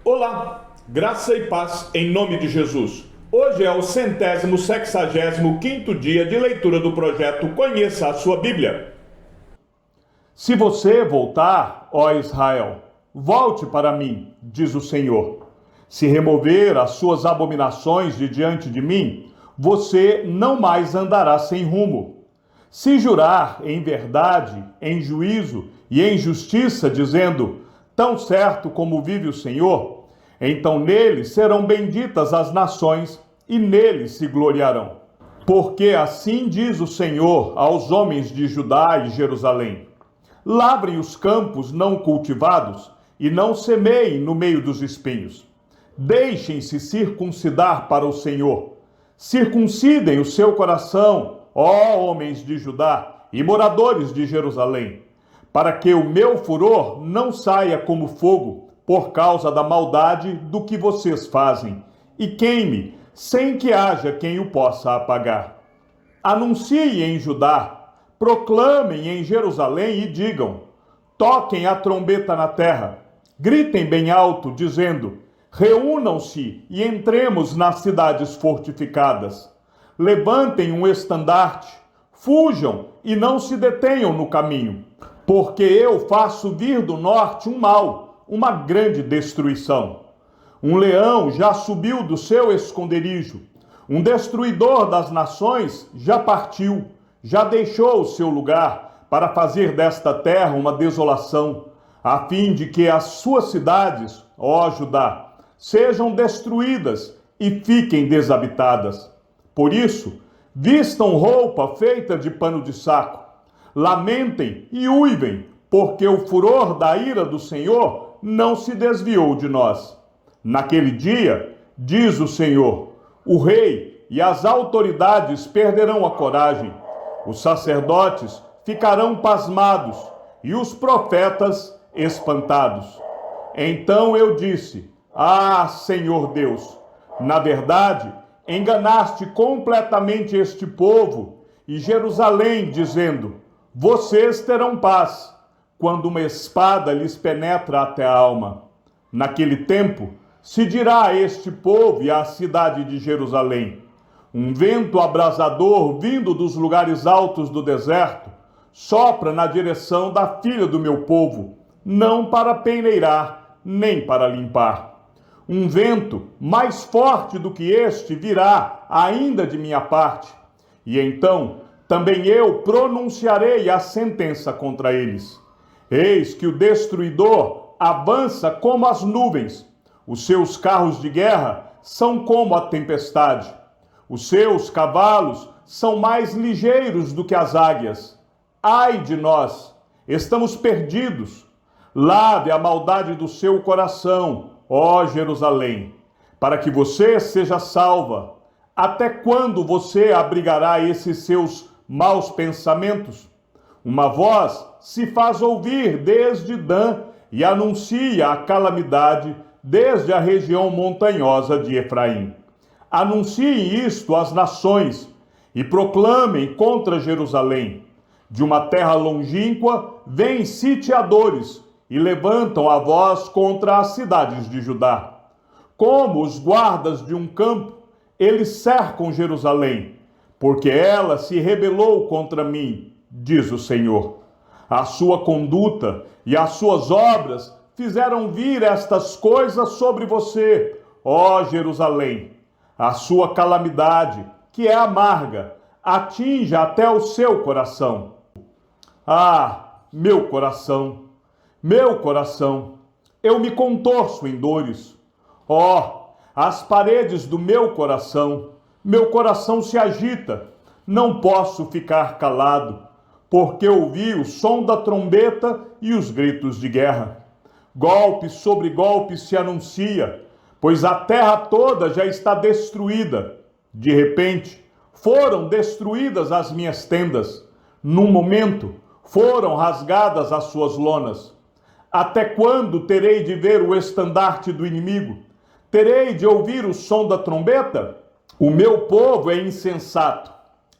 Olá, graça e paz em nome de Jesus. Hoje é o 165º dia de leitura do projeto Conheça a Sua Bíblia. Se você voltar, ó Israel, volte para mim, diz o Senhor. Se remover as suas abominações de diante de mim, você não mais andará sem rumo. Se jurar em verdade, em juízo e em justiça, dizendo, tão certo como vive o Senhor, então nele serão benditas as nações e nele se gloriarão. Porque assim diz o Senhor aos homens de Judá e Jerusalém: lavrem os campos não cultivados e não semeiem no meio dos espinhos. Deixem-se circuncidar para o Senhor. Circuncidem o seu coração, ó homens de Judá e moradores de Jerusalém, para que o meu furor não saia como fogo por causa da maldade do que vocês fazem, e queime, sem que haja quem o possa apagar. Anunciem em Judá, proclamem em Jerusalém e digam, toquem a trombeta na terra, gritem bem alto, dizendo, reúnam-se e entremos nas cidades fortificadas. Levantem um estandarte, fujam e não se detenham no caminho, porque eu faço vir do norte um mal, uma grande destruição. Um leão já subiu do seu esconderijo, um destruidor das nações já partiu, já deixou o seu lugar para fazer desta terra uma desolação, a fim de que as suas cidades, ó Judá, sejam destruídas e fiquem desabitadas. Por isso, vistam roupa feita de pano de saco, lamentem e uivem, porque o furor da ira do Senhor não se desviou de nós. Naquele dia, diz o Senhor, o rei e as autoridades perderão a coragem, os sacerdotes ficarão pasmados e os profetas espantados. Então eu disse, ah, Senhor Deus, na verdade, enganaste completamente este povo e Jerusalém, dizendo, vocês terão paz, quando uma espada lhes penetra até a alma. Naquele tempo, se dirá a este povo e à cidade de Jerusalém, um vento abrasador vindo dos lugares altos do deserto, sopra na direção da filha do meu povo, não para peneirar, nem para limpar. Um vento mais forte do que este virá ainda de minha parte, e então também eu pronunciarei a sentença contra eles. Eis que o destruidor avança como as nuvens, os seus carros de guerra são como a tempestade, os seus cavalos são mais ligeiros do que as águias. Ai de nós, estamos perdidos. Lave a maldade do seu coração, ó Jerusalém, para que você seja salva. Até quando você abrigará esses seus maus pensamentos? Uma voz se faz ouvir desde Dan e anuncia a calamidade desde a região montanhosa de Efraim. Anunciem isto às nações e proclamem contra Jerusalém. De uma terra longínqua vêm sitiadores e levantam a voz contra as cidades de Judá. Como os guardas de um campo, eles cercam Jerusalém, porque ela se rebelou contra mim, diz o Senhor. A sua conduta e as suas obras fizeram vir estas coisas sobre você, ó Jerusalém. A sua calamidade, que é amarga, atinge até o seu coração. Ah, meu coração, eu me contorço em dores. Ó, as paredes do meu coração se agita, não posso ficar calado, porque ouvi o som da trombeta e os gritos de guerra. Golpe sobre golpe se anuncia, pois a terra toda já está destruída. De repente, foram destruídas as minhas tendas. Num momento, foram rasgadas as suas lonas. Até quando terei de ver o estandarte do inimigo? Terei de ouvir o som da trombeta? O meu povo é insensato.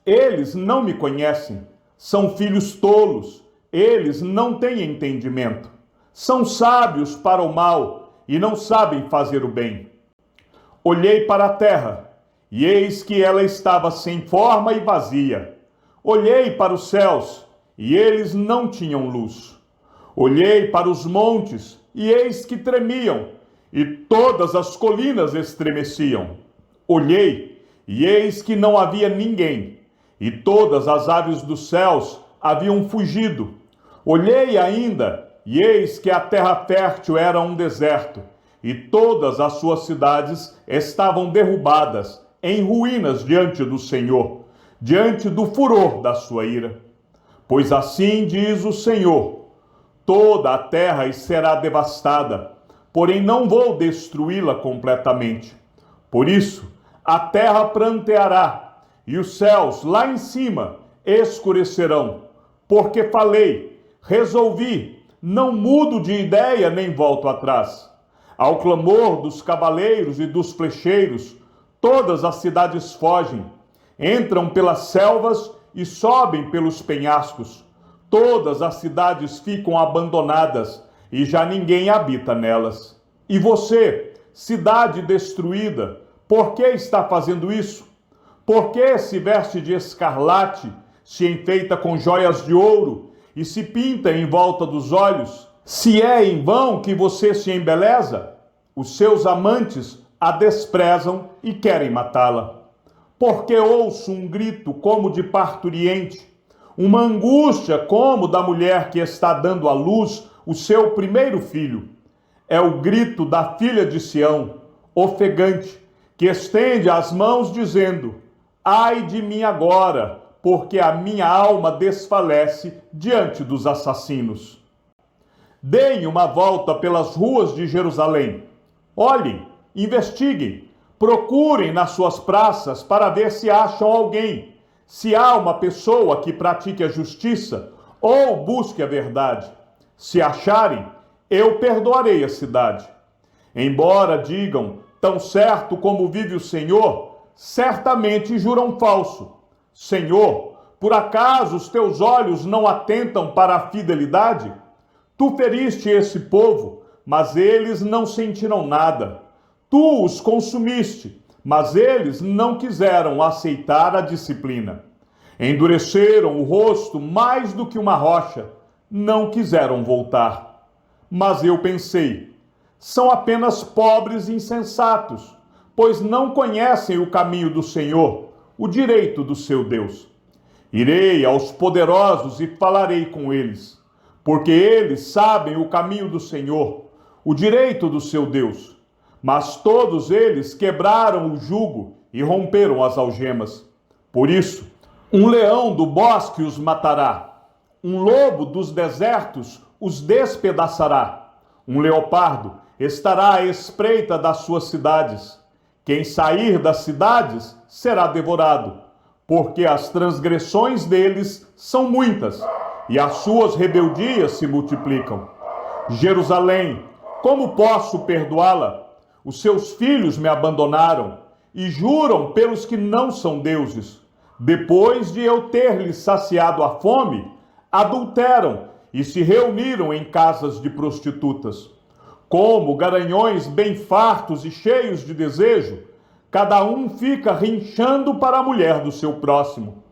Eles não me conhecem. São filhos tolos. Eles não têm entendimento. São sábios para o mal. e não sabem fazer o bem. Olhei para a terra, e eis que ela estava sem forma e vazia. Olhei para os céus, e eles não tinham luz. Olhei para os montes, e eis que tremiam, e todas as colinas estremeciam. Olhei, e eis que não havia ninguém, e todas as aves dos céus haviam fugido. Olhei ainda, e eis que a terra fértil era um deserto, e todas as suas cidades estavam derrubadas, em ruínas diante do Senhor, diante do furor da sua ira. Pois assim diz o Senhor: toda a terra será devastada, porém não vou destruí-la completamente. Por isso, a terra pranteará, e os céus lá em cima escurecerão, porque falei, resolvi, não mudo de ideia nem volto atrás. Ao clamor dos cavaleiros e dos flecheiros, todas as cidades fogem, entram pelas selvas e sobem pelos penhascos. Todas as cidades ficam abandonadas e já ninguém habita nelas. E você, cidade destruída, por que está fazendo isso? Por que se veste de escarlate, se enfeita com joias de ouro e se pinta em volta dos olhos? Se é em vão que você se embeleza, os seus amantes a desprezam e querem matá-la. Porque ouço um grito como de parturiente, uma angústia como da mulher que está dando à luz o seu primeiro filho. É o grito da filha de Sião, ofegante, que estende as mãos dizendo: ai de mim agora, porque a minha alma desfalece diante dos assassinos. Deem uma volta pelas ruas de Jerusalém. Olhem, investiguem, procurem nas suas praças para ver se acham alguém, se há uma pessoa que pratique a justiça ou busque a verdade. Se acharem, eu perdoarei a cidade. Embora digam, tão certo como vive o Senhor, certamente juram falso. Senhor, por acaso os teus olhos não atentam para a fidelidade? Tu feriste esse povo, mas eles não sentiram nada. Tu os consumiste, mas eles não quiseram aceitar a disciplina. Endureceram o rosto mais do que uma rocha, não quiseram voltar. Mas eu pensei, são apenas pobres e insensatos, pois não conhecem o caminho do Senhor, o direito do seu Deus. Irei aos poderosos e falarei com eles, porque eles sabem o caminho do Senhor, o direito do seu Deus. Mas todos eles quebraram o jugo e romperam as algemas. Por isso, um leão do bosque os matará, um lobo dos desertos os despedaçará, um leopardo estará à espreita das suas cidades. Quem sair das cidades será devorado, porque as transgressões deles são muitas e as suas rebeldias se multiplicam. Jerusalém, como posso perdoá-la? Os seus filhos me abandonaram e juram pelos que não são deuses. Depois de eu ter-lhes saciado a fome, adulteram e se reuniram em casas de prostitutas. Como garanhões bem fartos e cheios de desejo, cada um fica rinchando para a mulher do seu próximo.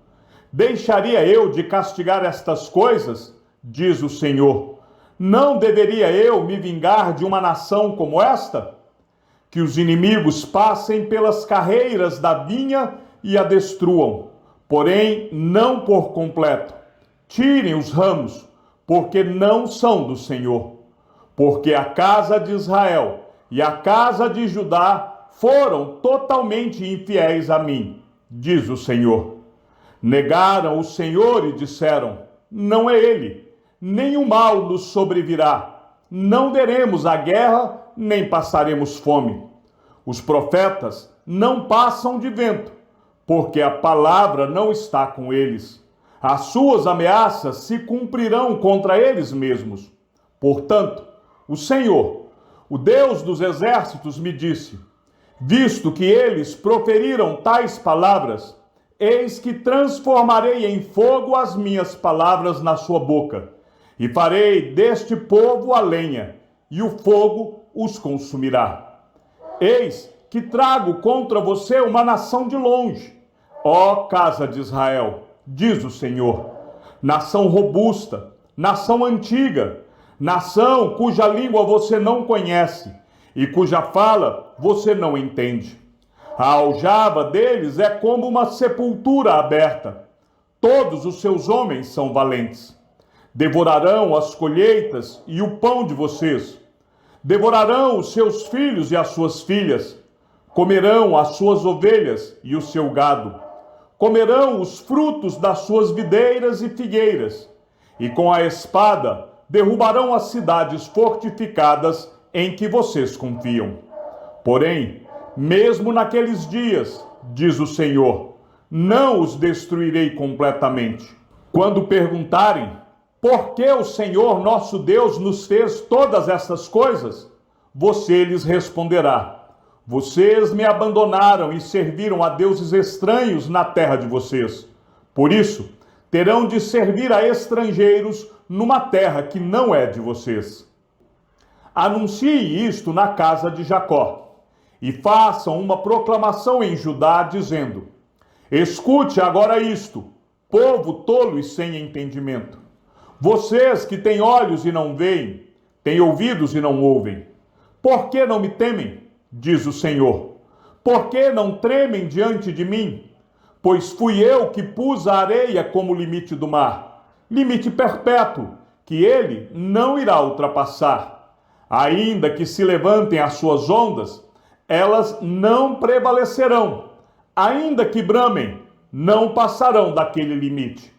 Deixaria eu de castigar estas coisas? Diz o Senhor. Não deveria eu me vingar de uma nação como esta? Que os inimigos passem pelas carreiras da vinha e a destruam, porém não por completo. Tirem os ramos, porque não são do Senhor. Porque a casa de Israel e a casa de Judá foram totalmente infiéis a mim, diz o Senhor. Negaram o Senhor e disseram, não é ele, nem o mal nos sobrevirá. Não veremos a guerra, nem passaremos fome. Os profetas não passam de vento, porque a palavra não está com eles. As suas ameaças se cumprirão contra eles mesmos. Portanto, o Senhor, o Deus dos exércitos, me disse, visto que eles proferiram tais palavras, eis que transformarei em fogo as minhas palavras na sua boca, e farei deste povo a lenha, e o fogo os consumirá. Eis que trago contra você uma nação de longe, ó casa de Israel, diz o Senhor, nação robusta, nação antiga, nação cuja língua você não conhece e cuja fala você não entende. A aljava deles é como uma sepultura aberta. Todos os seus homens são valentes. Devorarão as colheitas e o pão de vocês. Devorarão os seus filhos e as suas filhas. Comerão as suas ovelhas e o seu gado. Comerão os frutos das suas videiras e figueiras. E com a espada derrubarão as cidades fortificadas em que vocês confiam. Porém, mesmo naqueles dias, diz o Senhor, não os destruirei completamente. Quando perguntarem, por que o Senhor nosso Deus nos fez todas essas coisas? Você lhes responderá, vocês me abandonaram e serviram a deuses estranhos na terra de vocês. Por isso, terão de servir a estrangeiros numa terra que não é de vocês. Anuncie isto na casa de Jacó e façam uma proclamação em Judá, dizendo, escute agora isto, povo tolo e sem entendimento. Vocês que têm olhos e não veem, têm ouvidos e não ouvem. Por que não me temem? Diz o Senhor. Por que não tremem diante de mim? Pois fui eu que pus a areia como limite do mar, limite perpétuo, que ele não irá ultrapassar. Ainda que se levantem as suas ondas, elas não prevalecerão. Ainda que bramem, não passarão daquele limite.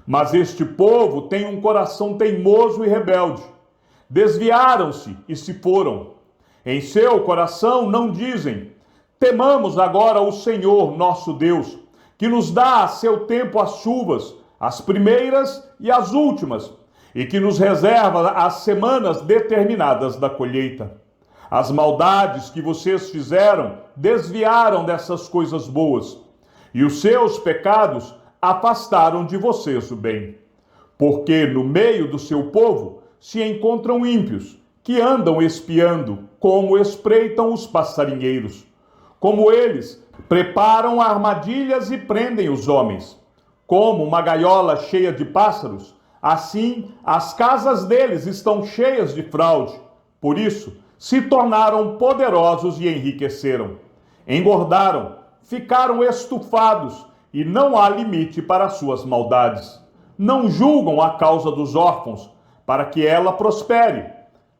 Mas este povo tem um coração teimoso e rebelde. Desviaram-se e se foram. Em seu coração não dizem, temamos agora o Senhor nosso Deus, que nos dá a seu tempo as chuvas, as primeiras e as últimas, e que nos reserva as semanas determinadas da colheita. As maldades que vocês fizeram desviaram dessas coisas boas, e os seus pecados afastaram de vocês o bem. Porque no meio do seu povo se encontram ímpios, que andam espiando, como espreitam os passarinheiros. Como eles preparam armadilhas e prendem os homens. Como uma gaiola cheia de pássaros, assim as casas deles estão cheias de fraude. Por isso, se tornaram poderosos e enriqueceram. Engordaram, ficaram estufados, e não há limite para suas maldades. Não julgam a causa dos órfãos, para que ela prospere,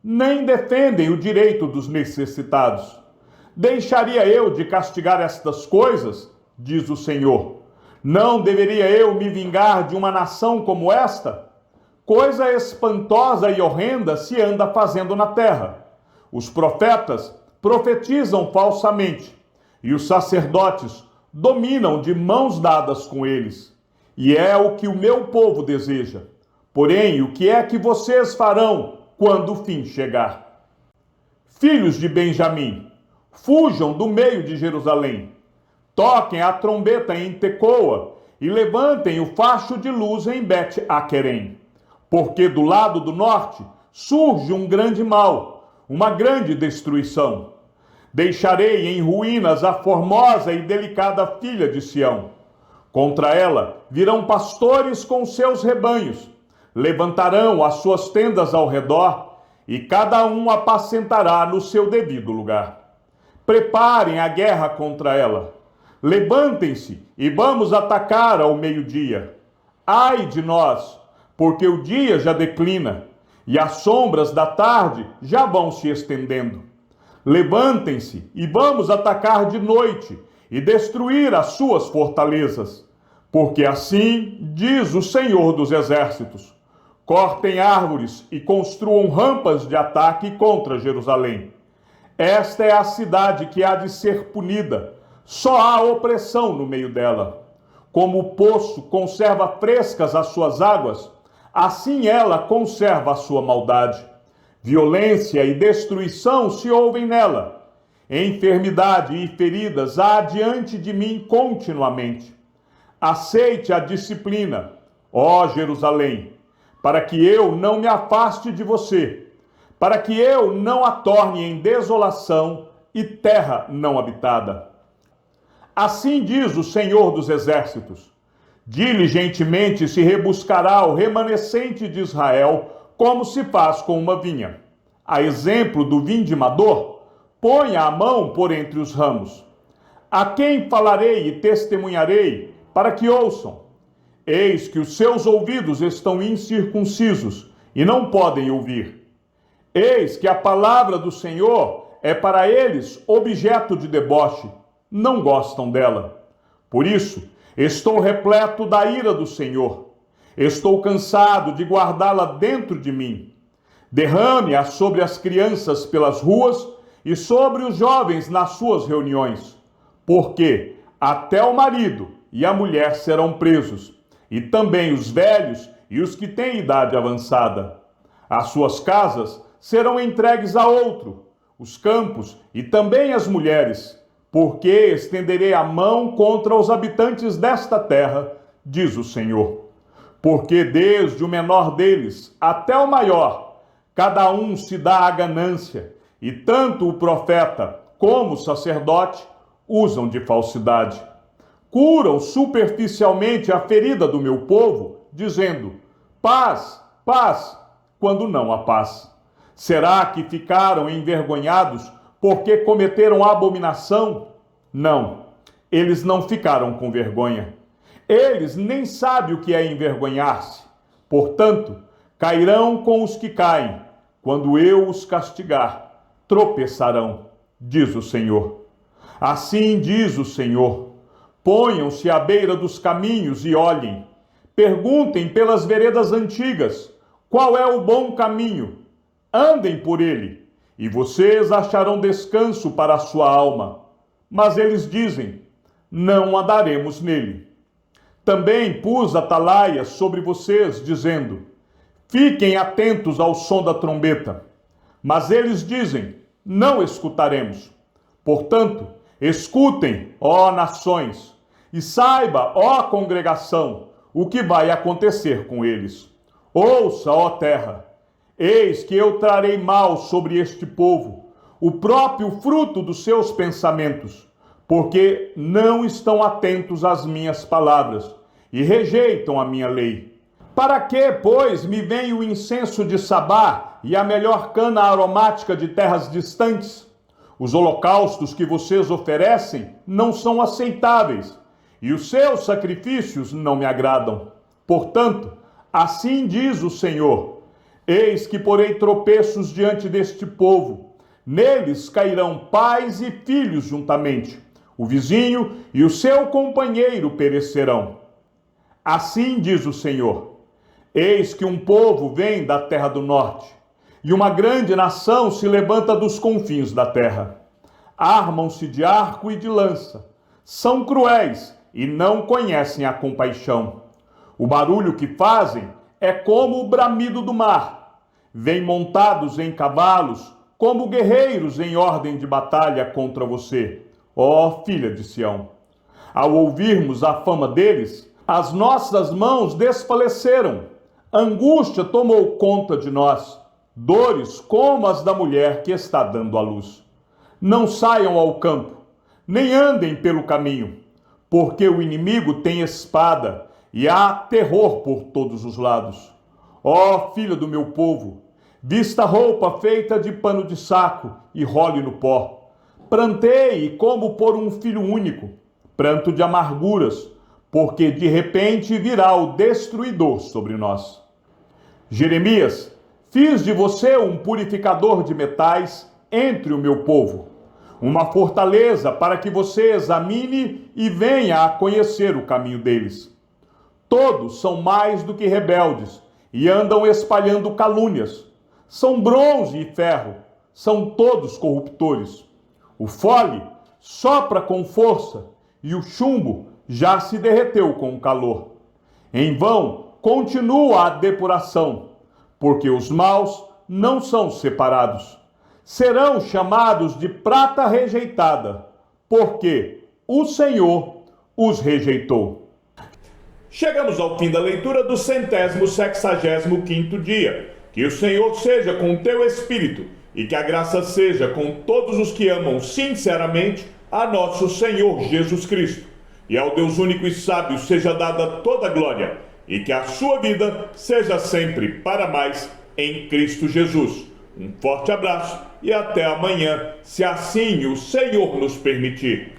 nem defendem o direito dos necessitados. Deixaria eu de castigar estas coisas? Diz o Senhor. Não deveria eu me vingar de uma nação como esta? Coisa espantosa e horrenda se anda fazendo na terra. Os profetas profetizam falsamente, e os sacerdotes dominam de mãos dadas com eles. E é o que o meu povo deseja. Porém, o que é que vocês farão quando o fim chegar? Filhos de Benjamim, fujam do meio de Jerusalém. Toquem a trombeta em Tecoa e levantem o facho de luz em Bet-Aquerem. Porque do lado do norte surge um grande mal, uma grande destruição. Deixarei em ruínas a formosa e delicada filha de Sião. Contra ela virão pastores com seus rebanhos, levantarão as suas tendas ao redor, e cada um apacentará no seu devido lugar. Preparem a guerra contra ela. Levantem-se e vamos atacar ao meio-dia. Ai de nós, porque o dia já declina, e as sombras da tarde já vão se estendendo. Levantem-se e vamos atacar de noite e destruir as suas fortalezas. Porque assim diz o Senhor dos Exércitos: cortem árvores e construam rampas de ataque contra Jerusalém. Esta é a cidade que há de ser punida. Só há opressão no meio dela. Como o poço conserva frescas as suas águas, assim ela conserva a sua maldade. Violência e destruição se ouvem nela. Enfermidade e feridas há diante de mim continuamente. Aceite a disciplina, ó Jerusalém, para que eu não me afaste de você, para que eu não a torne em desolação e terra não habitada. Assim diz o Senhor dos Exércitos: diligentemente se rebuscará o remanescente de Israel, como se faz com uma vinha. A exemplo do vindimador, ponha a mão por entre os ramos. A quem falarei e testemunharei, para que ouçam? Eis que os seus ouvidos estão incircuncisos e não podem ouvir. Eis que a palavra do Senhor é para eles objeto de deboche, não gostam dela. Por isso, estou repleto da ira do Senhor. Estou cansado de guardá-la dentro de mim. Derrame-a sobre as crianças pelas ruas e sobre os jovens nas suas reuniões, porque até o marido e a mulher serão presos, e também os velhos e os que têm idade avançada. As suas casas serão entregues a outro, os campos e também as mulheres, porque estenderei a mão contra os habitantes desta terra, diz o Senhor. Porque desde o menor deles até o maior, cada um se dá à ganância, e tanto o profeta como o sacerdote usam de falsidade. Curam superficialmente a ferida do meu povo, dizendo: paz, paz, quando não há paz. Será que ficaram envergonhados porque cometeram abominação? Não, eles não ficaram com vergonha. Eles nem sabem o que é envergonhar-se. Portanto, cairão com os que caem. Quando eu os castigar, tropeçarão, diz o Senhor. Assim diz o Senhor: ponham-se à beira dos caminhos e olhem. Perguntem pelas veredas antigas, qual é o bom caminho? Andem por ele, e vocês acharão descanso para a sua alma. Mas eles dizem: não andaremos nele. Também pus atalaias sobre vocês, dizendo: fiquem atentos ao som da trombeta. Mas eles dizem: não escutaremos. Portanto, escutem, ó nações, e saiba, ó congregação, o que vai acontecer com eles. Ouça, ó terra, eis que eu trarei mal sobre este povo, o próprio fruto dos seus pensamentos, porque não estão atentos às minhas palavras e rejeitam a minha lei. Para que, pois, me vem o incenso de Sabá e a melhor cana aromática de terras distantes? Os holocaustos que vocês oferecem não são aceitáveis, e os seus sacrifícios não me agradam. Portanto, assim diz o Senhor: eis que porei tropeços diante deste povo. Neles cairão pais e filhos juntamente. O vizinho e o seu companheiro perecerão. Assim diz o Senhor: eis que um povo vem da terra do norte, e uma grande nação se levanta dos confins da terra. Armam-se de arco e de lança, são cruéis e não conhecem a compaixão. O barulho que fazem é como o bramido do mar. Vêm montados em cavalos, como guerreiros em ordem de batalha contra você, ó filha de Sião. Ao ouvirmos a fama deles, as nossas mãos desfaleceram. Angústia tomou conta de nós, dores como as da mulher que está dando à luz. Não saiam ao campo, nem andem pelo caminho, porque o inimigo tem espada e há terror por todos os lados. Ó filha do meu povo, vista roupa feita de pano de saco e role no pó. Pranteie como por um filho único, pranto de amarguras, porque de repente virá o destruidor sobre nós. Jeremias, fiz de você um purificador de metais entre o meu povo, uma fortaleza para que você examine e venha a conhecer o caminho deles. Todos são mais do que rebeldes e andam espalhando calúnias. São bronze e ferro, são todos corruptores. O fole sopra com força e o chumbo já se derreteu com o calor. Em vão continua a depuração, porque os maus não são separados. Serão chamados de prata rejeitada, porque o Senhor os rejeitou. Chegamos ao fim da leitura do 165º dia. Que o Senhor seja com o teu espírito e que a graça seja com todos os que amam sinceramente a nosso Senhor Jesus Cristo. E ao Deus único e sábio seja dada toda a glória e que a sua vida seja sempre para mais em Cristo Jesus. Um forte abraço e até amanhã, se assim o Senhor nos permitir.